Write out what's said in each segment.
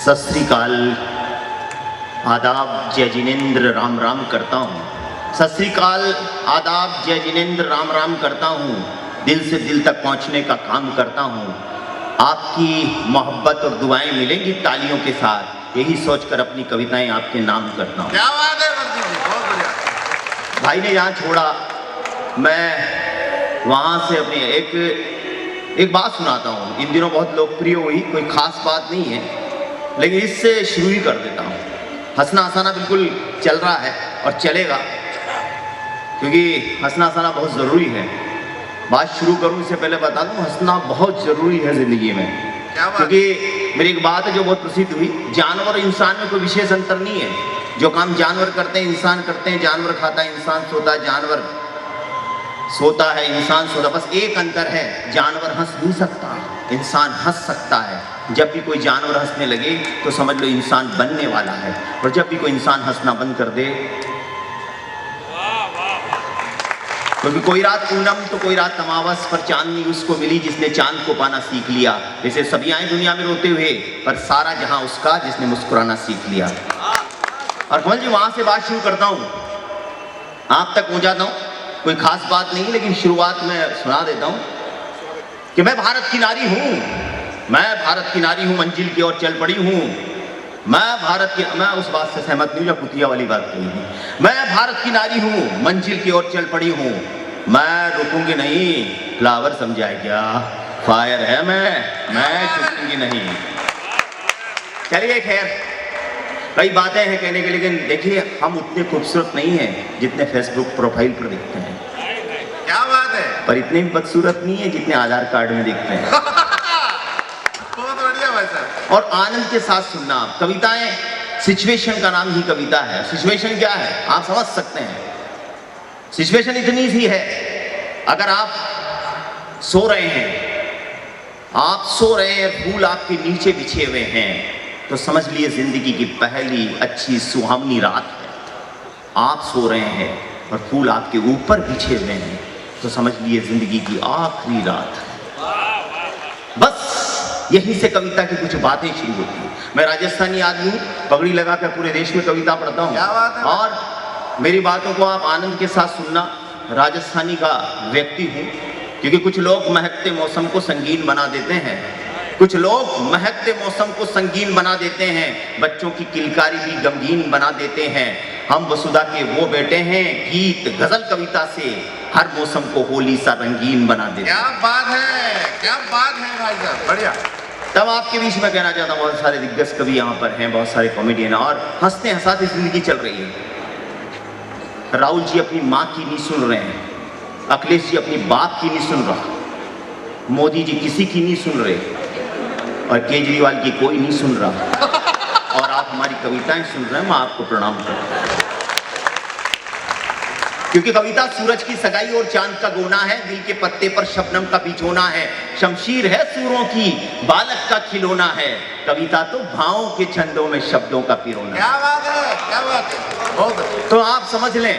सत श्री अकाल, आदाब, जय जिनेंद्र, राम राम करता हूँ। सत श्री अकाल, आदाब, जय जिनेंद्र, राम राम करता हूँ। दिल से दिल तक पहुँचने का काम करता हूँ। आपकी मोहब्बत और दुआएं मिलेंगी तालियों के साथ, यही सोचकर अपनी कविताएं आपके नाम करता हूँ। क्या बात है वर्दी जी, बहुत बढ़िया। भाई ने यहाँ छोड़ा, मैं वहाँ से अपनी एक बात सुनाता हूँ। इन दिनों बहुत लोकप्रिय हुई, कोई खास बात नहीं है, लेकिन इससे शुरू ही कर देता हूँ। हंसना हंसाना बिल्कुल चल रहा है और चलेगा, क्योंकि हंसना हंसाना बहुत ज़रूरी है। बात शुरू करूँ इससे पहले बता दूँ, हंसना बहुत ज़रूरी है ज़िंदगी में। क्योंकि मेरी एक बात है जो बहुत प्रसिद्ध हुई, जानवर और इंसान में कोई विशेष अंतर नहीं है। जो काम जानवर करते हैं इंसान करते हैं। जानवर खाता है, इंसान सोता है। जानवर सोता है, इंसान सोता। बस एक अंतर है, जानवर हंस नहीं सकता, इंसान हंस सकता है। जब भी कोई जानवर हंसने लगे तो समझ लो इंसान बनने वाला है, और जब भी कोई इंसान हंसना बंद कर दे, क्योंकि कोई रात पूनम तो कोई रात अमावस, पर चांदनी उसको मिली जिसने चांद को पाना सीख लिया। जैसे सभी आए दुनिया में रोते हुए, पर सारा जहां उसका जिसने मुस्कुराना सीख लिया। और कमल जी वहां से बात शुरू करता हूं, आप तक पहुंच जाता हूं। कोई खास बात नहीं, लेकिन शुरुआत में सुना देता हूं कि मैं भारत की नारी हूं, मैं भारत की नारी हूं, मंजिल की ओर चल पड़ी हूं। मैं उस बात से सहमत नहीं हूं जो कुतिया वाली बात कही थी। मैं भारत की नारी हूं, मंजिल की ओर चल पड़ी हूं, मैं रुकूंगी नहीं। फ्लावर समझाए क्या, फायर है मैं चुकूंगी नहीं। चलिए खैर, कई बातें हैं कहने के, लेकिन देखिए हम उतने खूबसूरत नहीं हैं जितने फेसबुक प्रोफाइल पर दिखते हैं। क्या बात है, पर इतने भी बदसूरत नहीं है जितने आधार कार्ड में दिखते हैं। बहुत बढ़िया भाई साहब। और आनंद के साथ सुनना। कविताएं, सिचुएशन का नाम ही कविता है। सिचुएशन क्या है आप समझ सकते हैं। सिचुएशन इतनी सी है, अगर आप सो रहे हैं, फूल आपके नीचे बिछे हुए हैं, तो समझ लिए जिंदगी की पहली अच्छी सुहावनी रात है। आप सो रहे हैं और फूल आपके ऊपर बिछे हुए हैं, तो समझ लिए जिंदगी की आखिरी रात है। बस यहीं से कविता की कुछ बातें शुरू होती हैं। मैं राजस्थानी आदमी हूँ, पगड़ी लगाकर पूरे देश में कविता पढ़ता हूँ। क्या बात है। और मेरी बातों को आप आनंद के साथ सुनना। राजस्थानी का व्यक्ति हूँ, क्योंकि कुछ लोग महकते मौसम को संगीन बना देते हैं, कुछ लोग महकते मौसम को संगीन बना देते हैं, बच्चों की किलकारी भी गमगीन बना देते हैं। हम वसुधा के वो बेटे हैं, गीत गजल कविता से हर मौसम को होली सा रंगीन बना देते हैं। क्या बात है, क्या बात है भाई साहब, बढ़िया। तब आपके बीच में कहना चाहता हूँ, बहुत सारे दिग्गज कवि यहाँ पर हैं, बहुत सारे कॉमेडियन, और हंसते हंसाते जिंदगी चल रही है। राहुल जी अपनी माँ की नहीं सुन रहे हैं, अखिलेश जी अपनी बाप की नहीं सुन रहा, मोदी जी किसी की नहीं सुन रहे, और केजरीवाल की कोई नहीं सुन रहा, और आप हमारी कविताएं सुन रहे हैं। मैं आपको प्रणाम करता हूं, क्योंकि कविता सूरज की सगाई और चांद का गोना है, दिल के पत्ते पर शबनम का बिछोना है, शमशीर है सूरों की, बालक का खिलौना है, कविता तो भावों के छंदों में शब्दों का पिरोना। क्या बात है, क्या बात है, बहुत। तो आप समझ लें,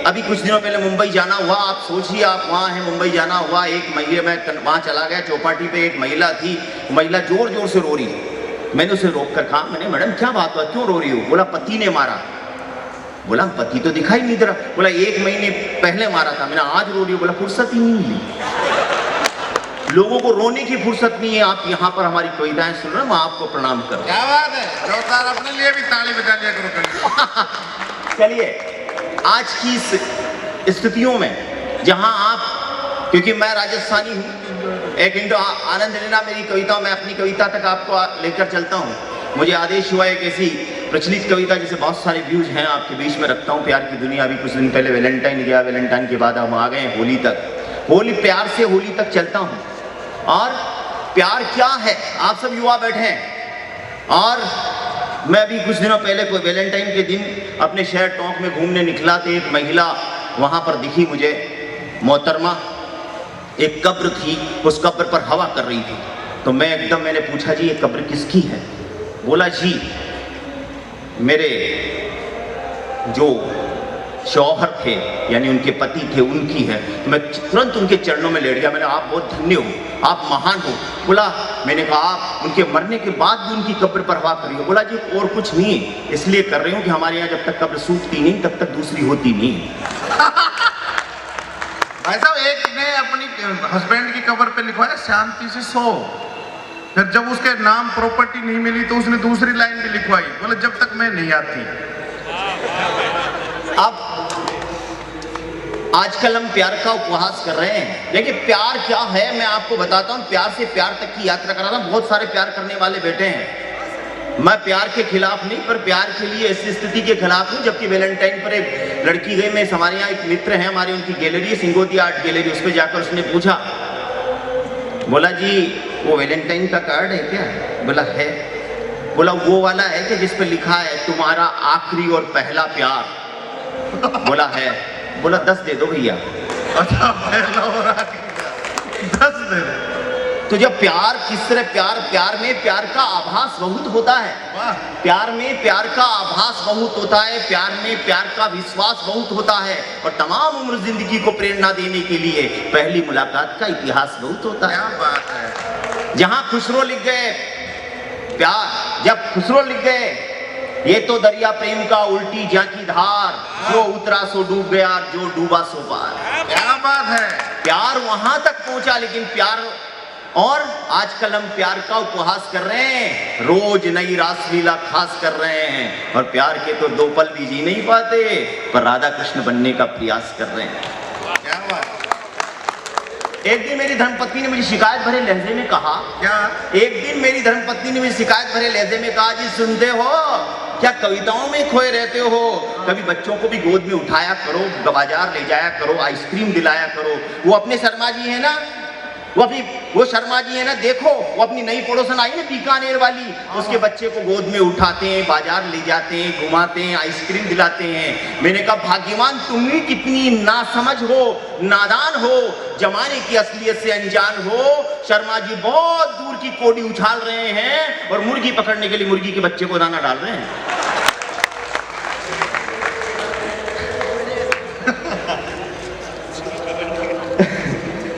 अभी कुछ दिनों पहले मुंबई जाना हुआ। आप सोचिए, आप वहाँ हैं, मुंबई जाना हुआ, एक महिला, मैं वहाँ चला गया, चौपाटी पे एक महिला थी, महिला जोर जोर से रो रही। मैंने उसे रोक कर कहा, मैंने मैडम क्या बात हुआ, क्यों रो रही हो? बोला पति ने मारा। बोला पति तो दिखाई नहीं दे रहा। बोला 1 महीने पहले मारा था। मैंने आज रो रही हूँ। बोला फुर्सत ही नहीं मिली। लोगों को रोने की फुर्सत नहीं है। आप यहाँ पर हमारी कविताएं सुन रहे हैं, मैं आपको प्रणाम कर रहा हूं। क्या बात है, जोरदार अपने लिए भी ताली बजा लिया करो। चलिए, आज की इस स्थितियों में जहां आप, क्योंकि मैं राजस्थानी हूं, एक इंडो आनंद लेना मेरी कविता, मैं अपनी कविता तक आपको लेकर चलता हूं। मुझे आदेश हुआ एक ऐसी प्रचलित कविता जिसे बहुत सारे व्यूज हैं, आपके बीच में रखता हूं। प्यार की दुनिया। अभी कुछ दिन पहले वैलेंटाइन गया, वैलेंटाइन के बाद हम आ गए होली तक। होली, प्यार से होली तक चलता हूं। और प्यार क्या है, आप सब युवा बैठे हैं, और मैं भी कुछ दिनों पहले कोई वैलेंटाइन के दिन अपने शहर टोंक में घूमने निकला, तो एक महिला वहाँ पर दिखी मुझे, मोहतरमा। एक कब्र थी, उस कब्र पर हवा कर रही थी। तो मैंने पूछा, जी ये कब्र किसकी है? बोला जी मेरे जो शौहर थे यानी उनके पति थे, उनकी है। तो मैं तुरंत उनके चरणों में लेट गया। मैंने आप बहुत धन्य हो, आप महान हो। बोला, मैंने कहा आप उनके मरने के बाद भी उनकी कब्र पर हवा करिए। बोला जी और कुछ नहीं, इसलिए कर रही हूँ कि हमारे यहाँ जब तक कब्र सूखती नहीं तब तक दूसरी होती नहीं। भाई साहब, एक ने अपनी हस्बैंड की कब्र पे लिखवाया शांति से सो। फिर जब उसके नाम प्रॉपर्टी नहीं मिली तो उसने दूसरी लाइन भी लिखवाई, बोले जब तक मैं नहीं आती। अब आजकल हम प्यार का उपहास कर रहे हैं। देखिए प्यार क्या है मैं आपको बताता हूँ। प्यार से प्यार तक की यात्रा करा था। बहुत सारे प्यार करने वाले बैठे हैं। मैं प्यार के खिलाफ नहीं, पर प्यार के लिए ऐसी स्थिति के खिलाफ हूँ। जबकि वैलेंटाइन पर एक लड़की गई, मैं हमारे यहाँ एक मित्र है हमारी, उनकी गैलरी सिंगोती आर्ट गैलरी, उस पर जाकर उसने पूछा, बोला जी वो वैलेंटाइन का कार्ड है क्या? बोला है। बोला वो वाला है कि जिस पे लिखा है तुम्हारा आखिरी और पहला प्यार? बोला है। बोला 10 दे दो भैया। अच्छा, पहला और आखिरी 10 दे दो। तो जब प्यार किस तरह प्यार में प्यार का आभास बहुत होता है। प्यार में प्यार का आभास बहुत होता है, प्यार में प्यार का विश्वास बहुत होता है, और तमाम उम्र जिंदगी को प्रेरणा देने के लिए पहली मुलाकात का इतिहास बहुत होता है। क्या बात है। जहां खुसरो लिख गए प्यार, जब खुसरो लिख गए ये तो दरिया प्रेम का उल्टी झांकी धार, जो उतरा सो डूब गया, जो डूबा सो पार। क्या बात है। प्यार वहां तक पहुंचा, लेकिन प्यार, और आजकल हम प्यार का उपहास कर रहे हैं, रोज नई रासलीला खास कर रहे हैं, और प्यार के तो 2 पल भी जी नहीं पाते, पर राधा कृष्ण बनने का प्रयास कर रहे हैं। क्या बात। एक दिन मेरी धर्मपत्नी ने मुझे शिकायत भरे लहजे में कहा, क्या? एक दिन मेरी धर्मपत्नी ने मुझे शिकायत भरे लहजे में कहा, जी सुनते हो क्या कविताओं में खोए रहते हो? कभी बच्चों को भी गोद में उठाया करो, बाजार ले जाया करो, आइसक्रीम दिलाया करो। वो अपने शर्मा जी है ना, वो शर्मा जी है ना, देखो वो अपनी नई पड़ोसन आई ना बीकानेर वाली, उसके बच्चे को गोद में उठाते हैं, बाजार ले जाते हैं, घुमाते हैं, आइसक्रीम दिलाते हैं। मैंने कहा भाग्यवान तुम ही कितनी नासमझ हो, नादान हो, जमाने की असलियत से अनजान हो। शर्मा जी बहुत दूर की कोडी उछाल रहे हैं और मुर्गी पकड़ने के लिए मुर्गी के बच्चे को दाना डाल रहे हैं।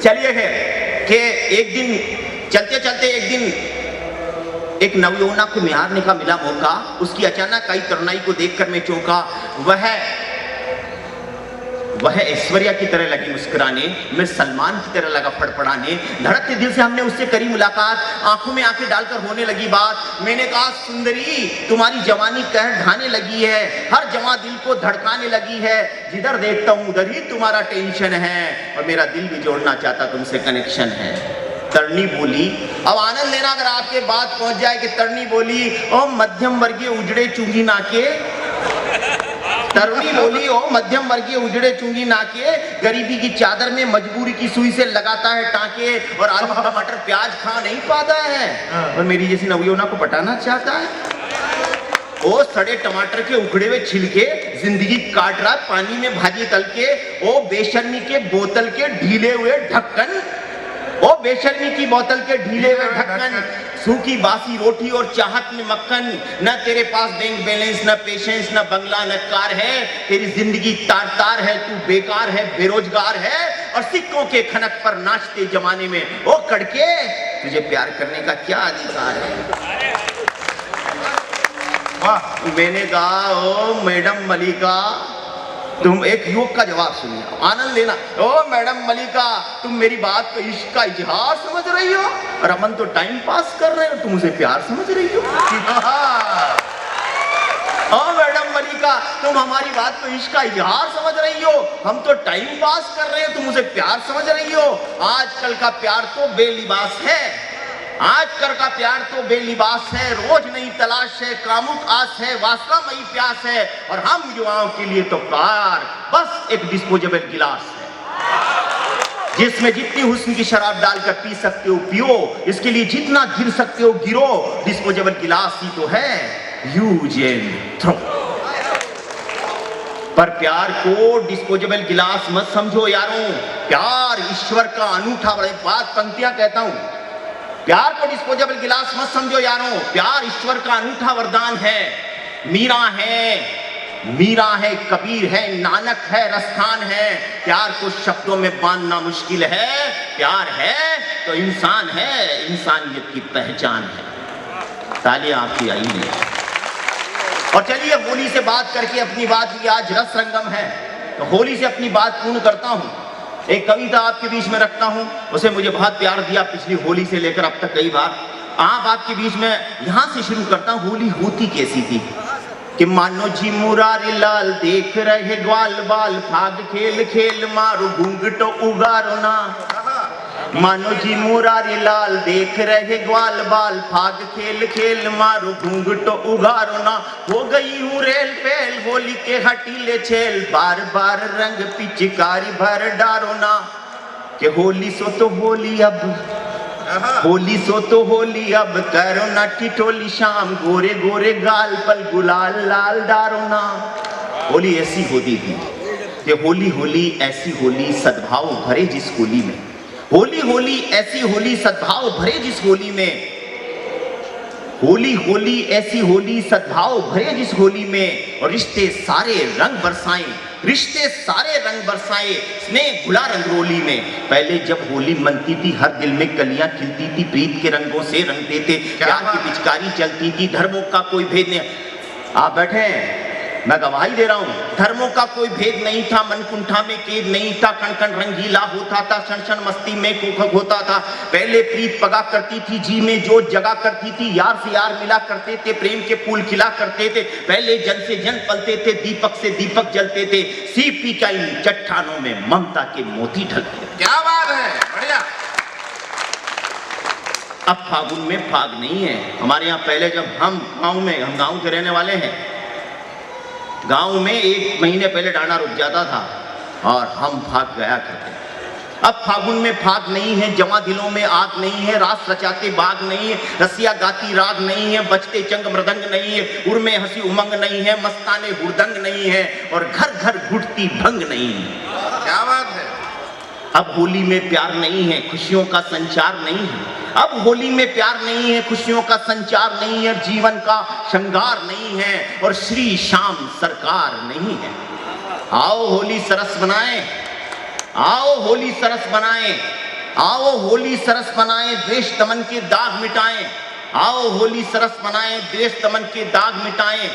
चलिए है कि एक दिन चलते चलते एक दिन एक नवयौवना को निहारने का मिला मौका। उसकी अचानक आई तरुणाई को देखकर मैं चौंका। वह ऐश्वर्या की तरह लगी मुस्कुराने, मैं सलमान की तरह लगा फड़फड़ाने। धड़कते दिल से हमने उससे करी मुलाकात, आंखों में आंखें डालकर होने लगी बात। मैंने कहा सुंदरी तुम्हारी जवानी कहर ढाने लगी है, हर जवां दिल को धड़काने लगी है, जिधर देखता हूं उधर ही तुम्हारा टेंशन है, और मेरा दिल भी जोड़ना चाहता तुमसे कनेक्शन है। तरनी बोली, अब आनंद लेना अगर आपके बात पहुंच जाए कि तरनी बोली, ओ मध्यम वर्गीय उजड़े चुंगी नाके। तरुणी बोली, ओ मध्यम वर्गीय उजड़े चुंगी नाके, गरीबी की चादर में मजबूरी की सुई से लगाता है टाके, और आलू टमाटर प्याज खा नहीं पाता है, और मेरी जैसी नवयौवना को पटाना चाहता है। ओ सड़े टमाटर के उखड़े हुए छिलके जिंदगी काट रहा पानी में भाजी तल के। ओ बेशर्मी के बोतल के ढीले हुए ढक्कन, ओ बेशर्मी की बोतल के ढीले हुए ढक्कन, सूखी बासी रोटी और चाहत में मक्खन। न तेरे पास बैंक बैलेंस, न पेशेंस, न बंगला, न कार है, तेरी जिंदगी तार तार है, तू बेकार है, बेरोजगार है, और सिक्कों के खनक पर नाचते जमाने में ओ कड़के तुझे प्यार करने का क्या अधिकार है? वाह। मैंने कहा ओ मैडम मलिका, तुम एक युवक का जवाब सुनिए, आनंद लेना। ओ मैडम मलिका, तुम मेरी बात को इश्क का इजहार समझ रही हो, और अपन तो टाइम पास कर रहे हो, तुम उसे प्यार समझ रही हो। ओ मैडम मलिका, तुम हमारी बात को इश्क का इजहार समझ रही हो, हम तो टाइम पास कर रहे हो, तुम उसे प्यार समझ रही हो। आजकल का प्यार तो बेलिबास है, आजकल का प्यार तो बेलिबास है, रोज नई तलाश है, कामुक आस है, वासनामयी प्यास है, और हम युवाओं के लिए तो प्यार बस एक डिस्पोजेबल गिलास है, जिसमें जितनी हुस्न की शराब डालकर पी सकते हो पियो, इसके लिए जितना गिर सकते हो गिरो, डिस्पोजेबल गिलास ही तो है, यूज एंड थ्रो। पर प्यार को डिस्पोजेबल गिलास मत समझो यारों, प्यार ईश्वर का अनूठा, बड़ी बात पंक्तियां कहता हूं, प्यार को डिस्पोजेबल गिलास मत समझो यारों, प्यार ईश्वर का अनूठा वरदान है। मीरा है, मीरा है, कबीर है, नानक है, रसखान है। प्यार को शब्दों में बांधना मुश्किल है, प्यार है तो इंसान है, इंसानियत की पहचान है। तालियां आपकी आई नहीं। और चलिए होली से बात करके अपनी बात की, आज रस रंगम है तो होली से अपनी बात पूर्ण करता हूं। एक कविता आपके बीच में रखता हूं, उसे मुझे बहुत प्यार दिया पिछली होली से लेकर अब तक कई बार। आप आपके बीच में यहां से शुरू करता हूं। होली होती कैसी थी कि मानो जी मुरारी लाल देख रहे ग्वाल बाल, फाग खेल खेल मारो घूंघट उगारो ना। मानो जी मुरारी लाल देख रहे ग्वाल बाल, फाग खेल खेल मारो घूंघट उगारो ना। हो गई हूँ रेल पेल होली के हटीले छेल, बार बार रंग पिचकारी भर डारो ना। कि होली सो तो होली अब, होली सो तो होली अब, करो ना टिटोली शाम, गोरे गोरे गाल पल गुलाल लाल डारो ना। होली ऐसी होती थी कि होली होली ऐसी होली सद्भाव भरे जिस होली में, होली होली ऐसी होली सद्भाव भरे जिस होली में, होली होली ऐसी होली सद्भाव भरे जिस होली में। और रिश्ते सारे रंग बरसाएं, रिश्ते सारे रंग बरसाए, स्नेह घुला रंगरोली में। पहले जब होली मनती थी हर दिल में कलियां खिलती थी, प्रीत के रंगों से रंगते थे, प्यार की पिचकारी चलती थी, धर्मों का कोई भेद नहीं। आप बैठे हैं, मैं गवाही दे रहा हूं, धर्मों का कोई भेद नहीं था, मन कुंठा में केद नहीं था, कण कण रंगीला होता था, क्षण क्षण मस्ती में कुखक होता था। पहले प्रीत पगा करती थी, जी में जोत जगा करती थी, यार से यार मिला करते थे, प्रेम के फूल खिला करते थे। पहले जन से जन पलते थे, दीपक से दीपक जलते थे, सीपी का इन चट्टानों में ममता के मोती ढलते थे। क्या बात है, बढ़िया। अब फागुन में फाग नहीं है हमारे यहाँ। पहले जब हम गाँव के रहने वाले हैं, गांव में 1 महीने पहले डांडा रुक जाता था और हम भाग गया करते। अब फागुन में फाग नहीं है, जवां दिलों में आग नहीं है, रास रचाते बाग नहीं है, रसिया गाती राग नहीं है, बजते चंग मृदंग नहीं है, उर्मे हंसी उमंग नहीं है, मस्ताने हुरदंग नहीं है, और घर घर घुटती भंग नहीं है। क्या बात है। अब होली में प्यार नहीं है, खुशियों का संचार नहीं है। अब होली में प्यार नहीं है, खुशियों का संचार नहीं है, जीवन का श्रृंगार नहीं है, और श्री श्याम सरकार नहीं है। आओ होली सरस बनाएं, आओ होली सरस बनाएं, आओ होली सरस बनाएं, द्वेष दमन के दाग मिटाएं। आओ होली सरस बनाएं, द्वेष दमन के दाग मिटाएं।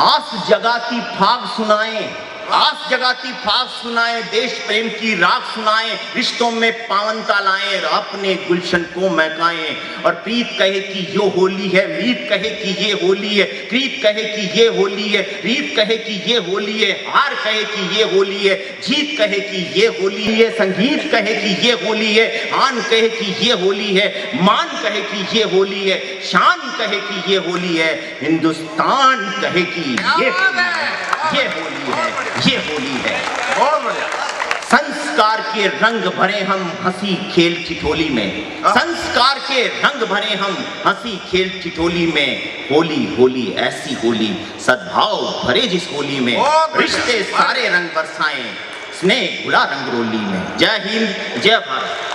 आस जगाती फाग सुनाएं, आस जगाती फाग सुनाए, देश प्रेम की राग सुनाए, रिश्तों में पावनता लाएं, अपने गुलशन को महकाएं। और प्रीत कहे कि यो होली है, मीत कहे कि ये होली है, प्रीत कहे कि ये होली है, रीत कहे कि ये होली है, हार कहे कि ये होली है, जीत कहे कि ये होली है, संगीत कहे कि ये होली है, आन कहे कि ये होली है, मान कहे कि ये होली है, शान कहे कि ये होली है, हिंदुस्तान कहे कि ये होली है, ये होली है, ये होली है। बहुत बढ़िया। संस्कार के रंग भरे हम हंसी खेल ठिठोली में, संस्कार के रंग भरे हम हंसी खेल ठिठोली में। होली होली ऐसी होली सद्भाव भरे जिस होली में, रिश्ते सारे रंग बरसाएं, स्नेह घुला रंगरोली में। जय हिंद, जय भारत।